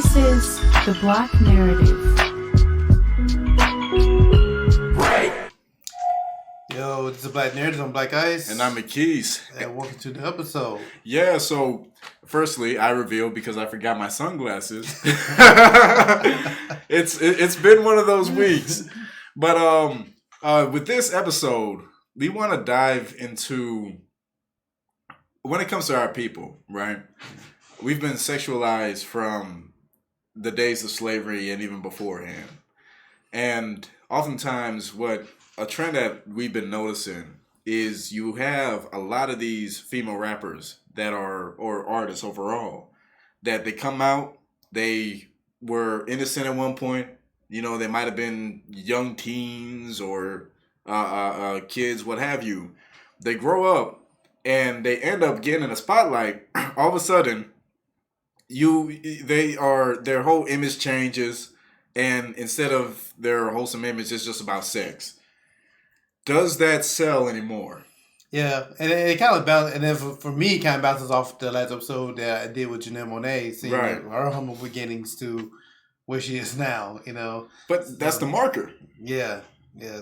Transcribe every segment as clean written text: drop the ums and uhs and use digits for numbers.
This is the Black Narrative. Yo, this is Black Narrative. I'm Black Ice. And I'm McKees. And welcome to the episode. Yeah, so firstly, I revealed because I forgot my sunglasses. It's been one of those weeks. But with this episode, we want to dive into when it comes to our people, right? We've been sexualized from the days of slavery and even beforehand. And oftentimes what a trend that we've been noticing is you have a lot of these female rappers that are, or artists overall, that they come out, they were innocent at one point, you know, they might have been young teens or kids, what have you. They grow up and they end up getting in the spotlight. All of a sudden, their whole image changes, and instead of their wholesome image, it's just about sex. Does that sell anymore? Yeah, and it kind of bounces, and then for me, it kind of bounces off the last episode that I did with Janelle Monáe, seeing her humble beginnings to where she is now, you know. But that's the marker. Yeah.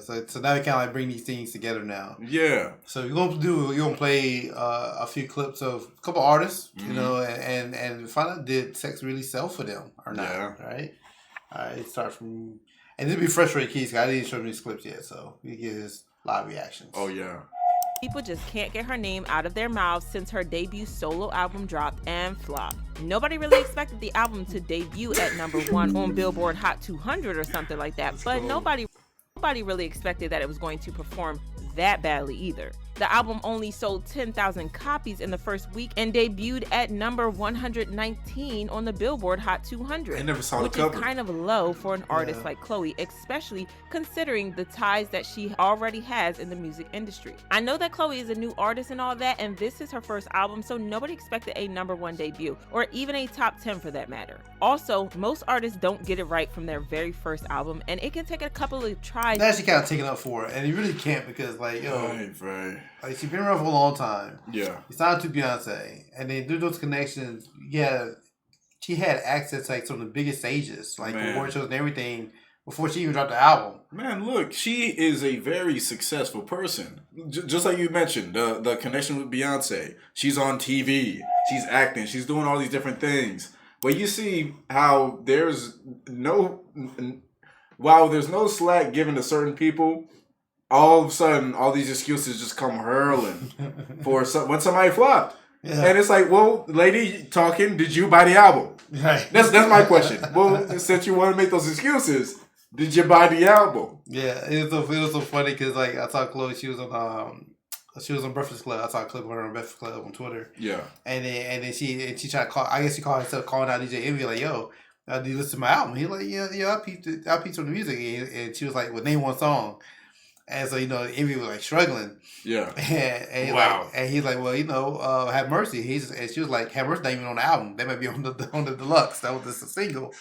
So now we kind of like bring these things together now. Yeah. So we're gonna play a few clips of a couple artists, you know, and find out did sex really sell for them or not. Yeah. Right. All right. Start from, and this will be frustrating Keys. I didn't show him these clips yet, so we get his live reactions. Oh yeah. People just can't get her name out of their mouths since her debut solo album dropped and flopped. Nobody really expected the album to debut at #1 on Billboard Hot 200 or something like that, but nobody really expected that it was going to perform that badly either. The album only sold 10,000 copies in the first week and debuted at number 119 on the Billboard Hot 200. I never saw the cover. Which is kind of low for an artist like Chloe, especially considering the ties that she already has in the music industry. I know that Chloe is a new artist and all that, and this is her first album, so nobody expected a #1 debut, or even a top 10 for that matter. Also, most artists don't get it right from their very first album, and it can take a couple of tries. That's actually kind of taken up for it, and you really can't because, like, right. Like, she's been around for a long time. Yeah. She signed to Beyonce. And then through those connections, yeah, she had access to like some of the biggest stages, like award shows and everything, before she even dropped the album. Man, look, she is a very successful person. Just like you mentioned, the connection with Beyonce. She's on TV. She's acting. She's doing all these different things. But you see how while there's no slack given to certain people, all of a sudden, all these excuses just come hurling for when somebody flopped. Yeah. And it's like, well, lady talking, did you buy the album? Right. That's my question. Well, since you want to make those excuses, did you buy the album? Yeah, it was so funny because like I saw Chloe, she was on Breakfast Club. I saw a clip of her on Breakfast Club on Twitter. Yeah. And then she tried to call. I guess she called herself calling out DJ Envy like, yo, do you listen to my album? He like, yeah, I peeped from the music, and she was like, well, name one song. And so, you know, Envy was like struggling. Yeah. And wow. Like, and he's like, well, you know, Have Mercy. And she was like, Have Mercy not even on the album. That might be on the deluxe. That was just a single.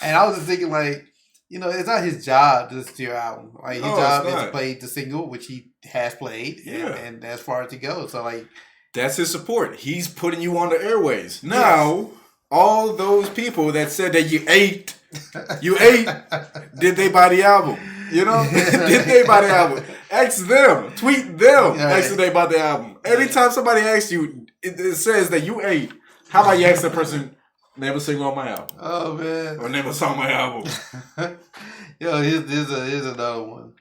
And I was just thinking, like, you know, it's not his job to listen to your album. Like, his job is to play the single, which he has played. Yeah. And as far as it goes. So, like, that's his support. He's putting you on the airways. Now, all those people that said that you ate, did they buy the album? You know, did they buy the album? Ask them, tweet them, ask them they bought the album. Anytime somebody asks you, it says that you ate. How about you ask the person, name a single on my album? Oh man, or name a song on my album. Yo, here's another one.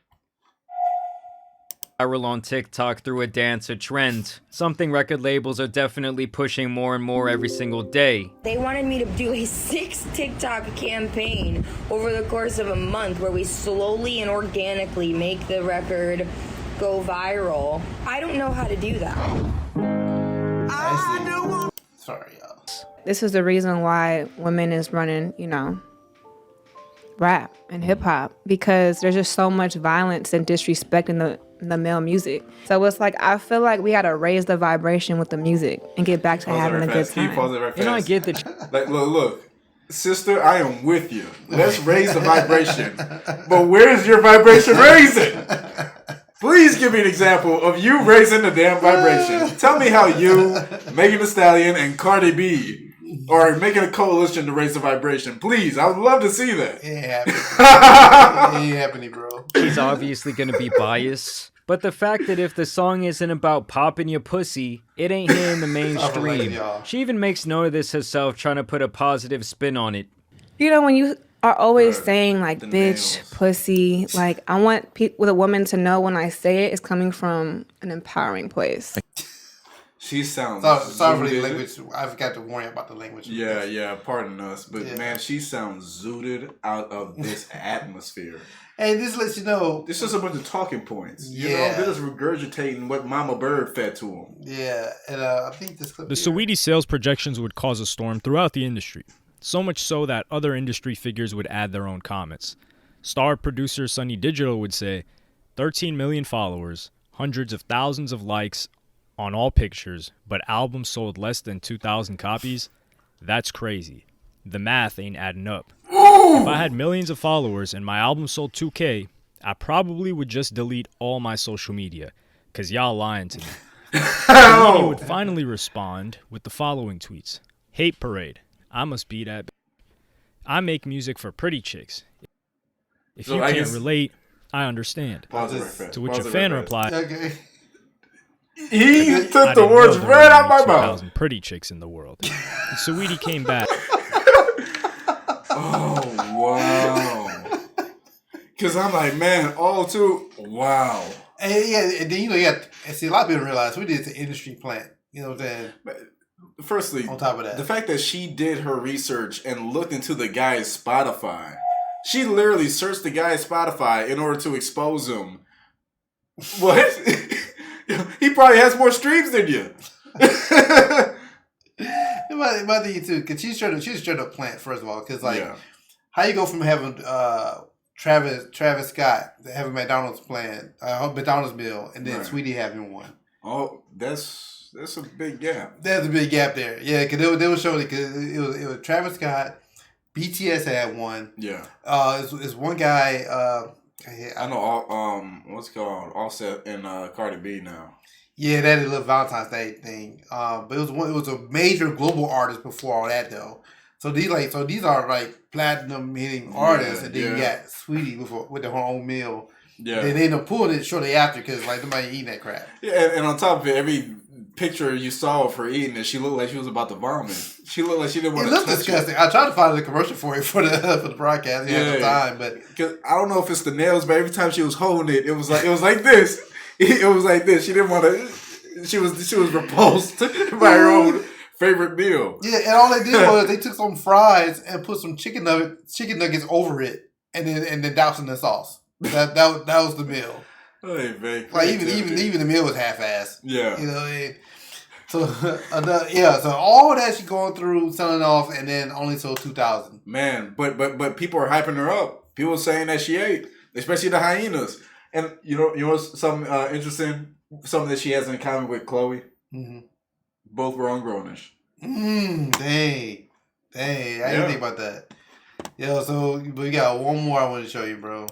Viral on TikTok through a dance or trend. Something record labels are definitely pushing more and more every single day. They wanted me to do a 6 TikTok campaign over the course of a month where we slowly and organically make the record go viral. I don't know how to do that. Sorry, y'all. This is the reason why women is running, you know, rap and hip hop, because there's just so much violence and disrespect in the male music. So it's like, I feel like we gotta raise the vibration with the music and get back to having a good time. You know, I get that. Like, look, sister, I am with you. Let's raise the vibration. But where's your vibration raising? Please give me an example of you raising the damn vibration. Tell me how you, Megan Thee Stallion, and Cardi B Or making a coalition to raise the vibration. Please, I would love to see that. It ain't happening. It ain't happening, bro. He's obviously going to be biased. But the fact that if the song isn't about popping your pussy, it ain't hitting the mainstream. She even makes note of this herself, trying to put a positive spin on it. You know, when you are always saying, like, bitch, nails. pussy, like, I want with a woman to know when I say it, it's coming from an empowering place. She sounds sorry for the language. I forgot to warn you about the language. Yeah, pardon us. But man, she sounds zooted out of this atmosphere. Hey, this lets you know. This is a bunch of talking points. You know, they're just regurgitating what Mama Bird fed to them. Yeah, and I think this clip. The Saweetie sales projections would cause a storm throughout the industry. So much so that other industry figures would add their own comments. Star producer Sunny Digital would say, 13 million followers, hundreds of thousands of likes on all pictures, but albums sold less than 2,000 copies? That's crazy. The math ain't adding up. If I had millions of followers and my album sold 2K, I probably would just delete all my social media, because y'all lying to me. Saweetie would finally respond with the following tweets. Hate parade. I must be that. I make music for pretty chicks. If you can't relate, I understand. To which a fan replied, Okay. He took the words right out my mouth. Pretty chicks in the world. And Saweetie came back. Oh, wow. Because I'm like, man, all too, wow. And then, you got, see, a lot of people realize we did the industry plant. You know what I'm saying? Firstly, on top of that, the fact that she did her research and looked into the guy's Spotify. She literally searched the guy's Spotify in order to expose him. What? He probably has more streams than you. My thing too, because she's straight up plant, first of all, because how you go from having Travis Scott having McDonald's McDonald's meal, and then Saweetie having one. Oh, that's a big gap. There's a big gap there. Yeah, because they were showing it, because it was Travis Scott, BTS had one. Yeah. It's one guy. I know. What's it called? Offset and Cardi B now. Yeah, that is a little Valentine's Day thing. But it was a major global artist before all that though. So these are like platinum hitting artists, and then you got Saweetie with her own meal. Yeah. They end up pulling it shortly after because like nobody eating that crap. Yeah, and on top of it, every picture you saw of her eating it, she looked like she was about to vomit. She looked like she didn't want to touch it. It looked disgusting. I tried to find the commercial for the broadcast. We had no time, but I don't know if it's the nails, but every time she was holding it, it was like this. It was like this. She didn't want to. She was repulsed by her own favorite meal. Yeah, and all they did was they took some fries and put some chicken nuggets over it, and then doused in the sauce. That was the meal. Hey, like even the meal was half-assed. Yeah, you know. So so all that she going through, selling off, and then only sold 2,000. Man, but people are hyping her up. People are saying that she ate, especially the hyenas. And you know something interesting, something that she has in common with Chloe. Mm-hmm. Both were on grownish. Dang, I didn't think about that. Yo, so we got one more I want to show you, bro.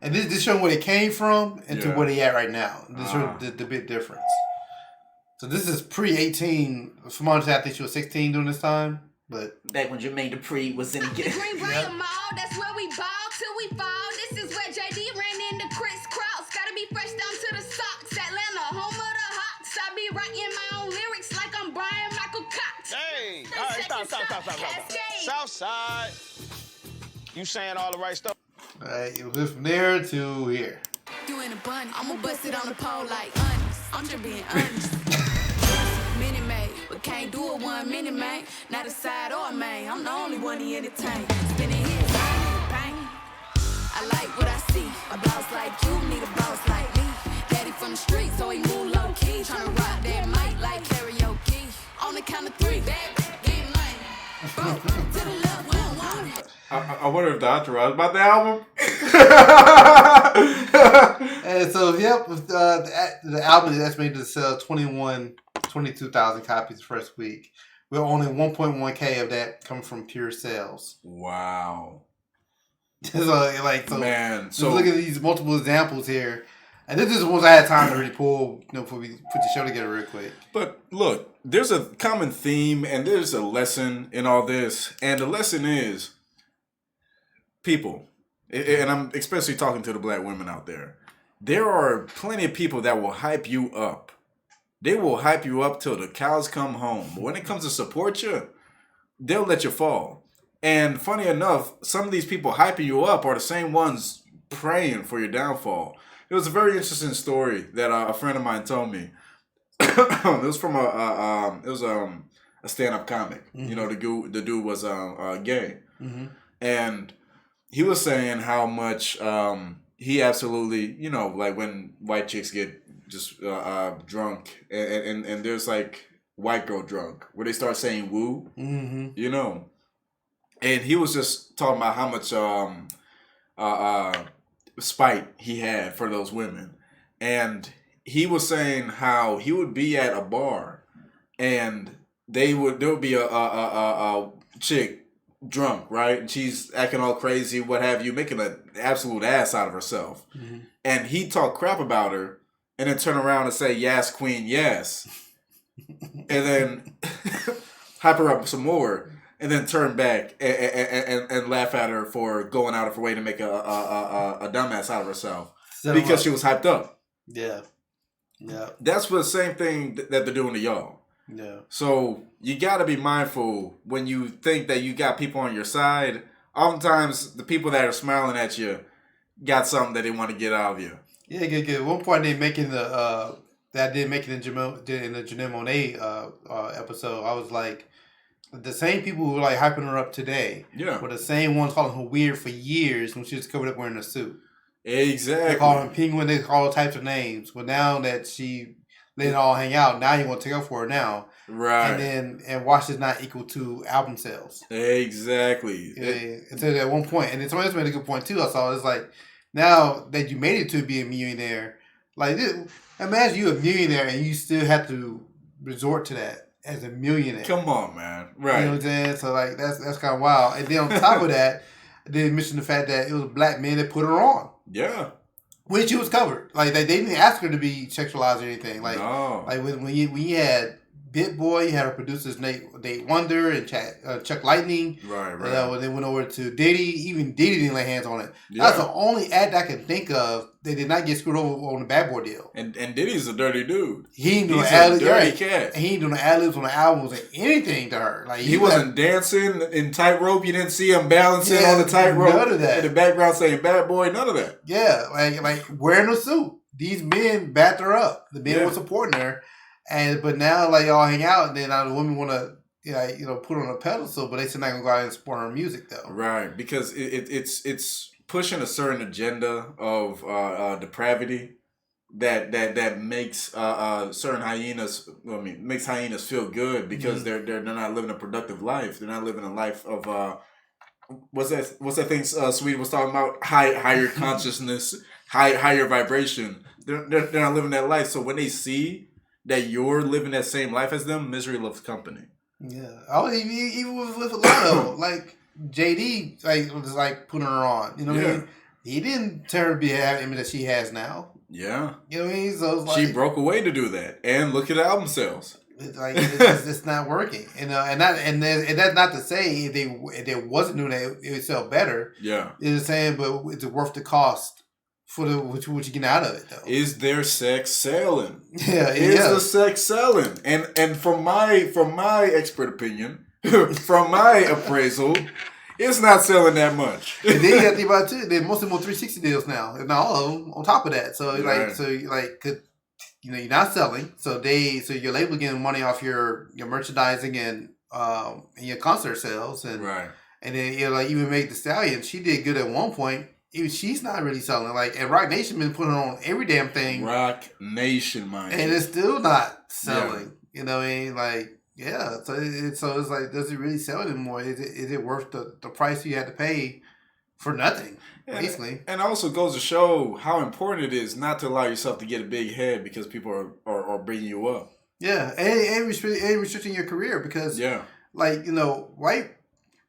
And this showing where they came from and to where they at right now. This shows the big difference. So this is pre-18. From my understanding, I think she was 16 during this time. But back when Jermaine Dupri was in the game. That's where we ball till we fall. This is where JD ran into Chris Cross. Gotta be fresh down to the socks. Atlanta, home of the Hawks. I be writing my own lyrics like I'm Brian Michael Cox. Hey, all right, stop. Southside. You saying all the right stuff. All right, it was from there to here. You in a bun, I'ma bust it on the pole like honest. I'm just being honest. Mini made, but can't do it 1 minute, man. Not a side or a main. I'm the only one he entertain. Spinning his pain. I like what I see. A boss like you need a boss like me. Daddy from the street, so he move low key. Tryna rock that mic like karaoke. On the count of 3, that get money. To the left, we don't want it. I wonder if the entourage about the album. And so, the album is estimated to sell 22,000 copies the first week. With only 1.1K of that coming from pure sales. Wow. So look at these multiple examples here. And this is the ones I had time to really pull, put the show together real quick. But look, there's a common theme and there's a lesson in all this. And the lesson is, people, and I'm especially talking to the black women out there, there are plenty of people that will hype you up. They will hype you up till the cows come home. But when it comes to support you, they'll let you fall. And funny enough, some of these people hyping you up are the same ones praying for your downfall. It was a very interesting story that a friend of mine told me. It was from a stand-up comic. Mm-hmm. You know, the dude was gay. Mm-hmm. And he was saying how much he absolutely, you know, like when white chicks get just drunk and there's like white girl drunk where they start saying woo, mm-hmm. you know. And he was just talking about how much spite he had for those women. And he was saying how he would be at a bar and there would be a chick drunk, right? And she's acting all crazy, what have you, making an absolute ass out of herself. Mm-hmm. And he'd talk crap about her and then turn around and say, yes, queen, yes. And then hype her up some more. And then turn back and laugh at her for going out of her way to make a dumbass out of herself because she was hyped up. Yeah. Yeah. That's the same thing that they're doing to y'all. Yeah. So you got to be mindful when you think that you got people on your side. Oftentimes, the people that are smiling at you got something that they want to get out of you. Yeah, good. At one point, they making the that did make it in the Janelle Monáe episode. I was like, the same people who were like hyping her up today, yeah, were the same ones calling her weird for years when she was covered up wearing a suit. Exactly. They call her penguin. They call all types of names. But now that she let it all hang out, now you want to take up for her now, right? And watch is not equal to album sales. Exactly. Yeah. Until at one point, and then somebody else made a good point too. I saw it's like now that you made it to be a millionaire, like imagine you a millionaire and you still have to resort to that as a millionaire. Come on, man. Right. You know what I'm saying? So like that's kind of wild. And then on top of that, they mentioned the fact that it was black men that put her on. Yeah. Which she was covered. Like they didn't ask her to be sexualized or anything. Like no. Like when you had Bit Boy, you had her producers Nate Wonder and Chuck Lightning. Right. When they went over to Diddy, even Diddy didn't lay hands on it. Yeah. That's the only act I can think of. They did not get screwed over on the Bad Boy deal. And Diddy's a dirty dude. He ain't doing ad-libs. And he ain't doing ad-libs on the albums or anything to her. Like he wasn't dancing in tightrope. You didn't see him balancing on the tightrope. None of that. In the background saying Bad Boy. None of that. Yeah, like wearing a suit. These men backed her up. The men were supporting her. But now like y'all hang out, and then now the women want to put her on a pedestal, but they still not gonna go out and support her music though. Right, because it's pushing a certain agenda of depravity that makes certain hyenas. Makes hyenas feel good because mm-hmm. they're not living a productive life. They're not living a life of what's that thing Saweetie was talking about? Higher consciousness, higher vibration. They're not living that life. So when they see that you're living that same life as them, misery loves company. Yeah, even with Latto, like JD, was putting her on. You know what I mean? He didn't turn her to be the image that she has now. Yeah, you know what I mean. So it's she broke away to do that, and look at the album sales. It's not working, and that's not to say if they wasn't doing that, it would sell better. Yeah, it's saying, but it's worth the cost. For what you getting out of it though? Is there sex selling? Yeah, is the sex selling? And from my expert opinion, from my appraisal, it's not selling that much. And then you got to think about it too. They're mostly more 360 deals now, if not all of them. On top of that, so you're not selling. So your label getting money off your merchandising and your concert sales and and then even Meg the Stallion. She did good at one point. Even she's not really selling. And Rock Nation been putting on every damn thing. Rock Nation, man. And it's still not selling. Yeah. You know what I mean? So it's like, does it really sell anymore? Is it worth the price you had to pay for nothing, basically? And it also goes to show how important it is not to allow yourself to get a big head because people are bringing you up. Yeah, and restricting your career because, to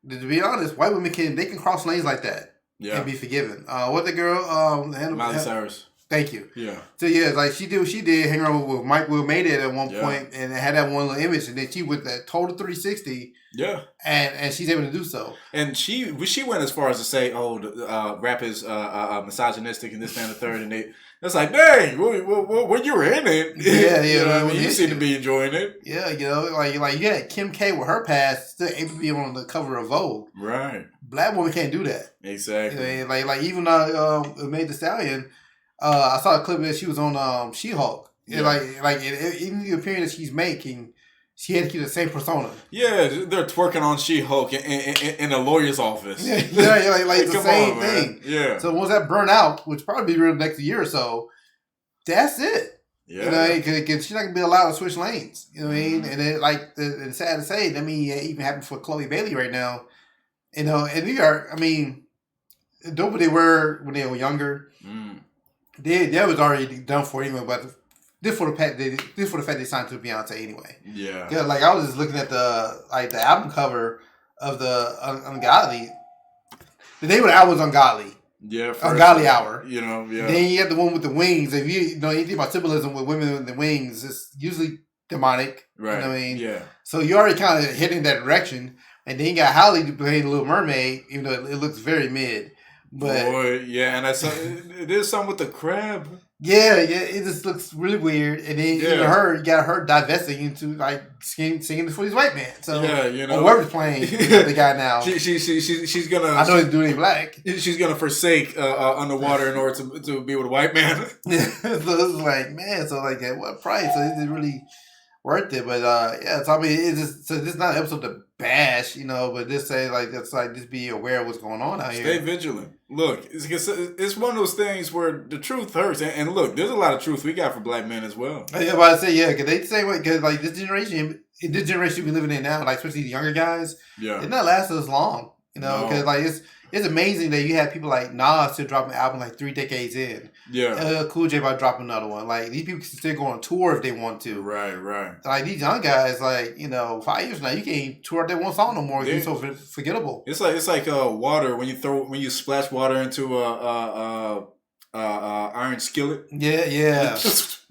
be honest, white women can cross lanes like that. Yeah. And be forgiven. What the girl? Miley Cyrus. Thank you. Yeah. So yeah, like she did what she did, hang around with Mike Will made it at one point, and had that one little image, and then she went that total 360. Yeah. And she's able to do so. And she went as far as to say, rap is misogynistic and this, that, and the third, and it's like, dang, when you were in it, you know what I mean? You seem to be enjoying it. Yeah, you know, like you had Kim K with her past still able to be on the cover of Vogue. Right. Black woman can't do that. Exactly. You know, like even Made the Stallion, I saw a clip that she was on She-Hulk. Yeah. Like even the appearance she's making, she had to keep the same persona. Yeah, they're twerking on She-Hulk in a lawyer's office. Yeah, like it's the same thing. Yeah. So once that burn out, which probably be real next year or so, that's it. Yeah. You know, cause she's not gonna be allowed to switch lanes. You know what I mean? And it's sad to say, that it even happened for Chloe Bailey right now. You know, in New York, I mean, doing what they were when they were younger, that was already done for anyway. But this for the fact they signed to Beyonce anyway. Yeah. Cause like I was just looking at the album cover of the Ungodly. The name of the album was Ungodly. Yeah. Ungodly Hour. You know. Yeah. Then you have the one with the wings. If you know anything about symbolism with women with the wings, it's usually demonic. Right. You know what I mean? Yeah. So you already kind of heading in that direction. And then you got Halle playing the Little Mermaid, even though it looks very mid. But yeah, and it is something with the crab. Yeah, it just looks really weird. And then you got her divesting into like singing for these white men. So you know, whoever's playing the guy now, she's gonna. I know he's doing it black. She's gonna forsake Underwater in order to be with a white man. So it's like, man, so like at what price? So it's really worth it. But so I mean, this is not an episode to bash, you know, but just say like just be aware of what's going on out here. Stay vigilant. Look, it's one of those things where the truth hurts, and look, there's a lot of truth we got for black men as well. Yeah, but I say because they say because like this generation we living in now, like especially the younger guys, it's not lasting as long, you know, because like it's amazing that you have people like Nas still dropping an album like 3 decades in. Yeah. Cool J about dropping another one. Like these people can still go on tour if they want to. Right. Like these young guys, like, you know, 5 years from now you can't tour that one song no more. It's so forgettable. It's like water when you splash water into a iron skillet. Yeah.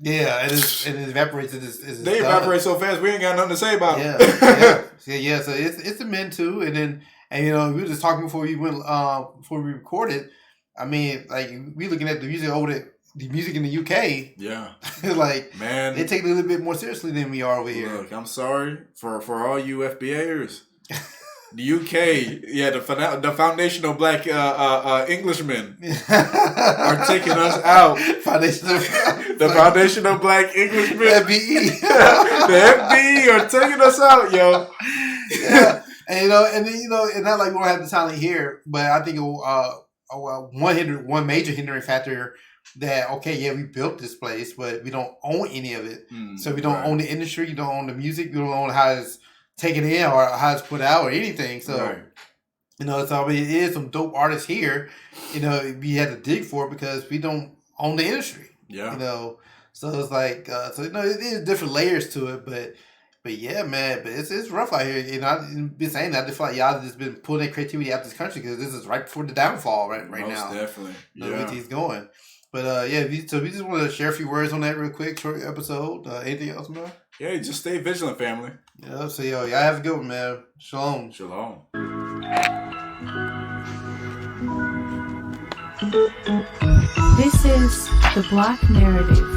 Yeah, it evaporates. They evaporate so fast we ain't got nothing to say about it. Yeah. So it's the men too, and you know, we were just talking before we recorded. I mean, like we looking at the music the music in the UK. Yeah, like man, they take it a little bit more seriously than we are over here. Look, I'm sorry for all you FBAers. The UK, the foundational black Englishmen are taking us out. The foundational black Englishmen, FBE, the FBE are taking us out, yo. Yeah. And and not like we don't have the talent here, but I think one major hindering factor that we built this place, but we don't own any of it. So we don't own the industry, you don't own the music, you don't own how it's taken in or how it's put out or anything. So you know, so I mean, it is some dope artists here. You know, we had to dig for it because we don't own the industry. Yeah, you know, so it's like so you know, it is different layers to it, but yeah, man, but it's rough out here. You know, I've been saying that. I just feel like y'all just been pulling their creativity out of this country because this is right before the downfall right now. Most definitely. The way he's going. But so we just want to share a few words on that real quick, short episode. Anything else, man? Yeah, just stay vigilant, family. Yeah, so y'all have a good one, man. Shalom. Shalom. This is the Black Narrative.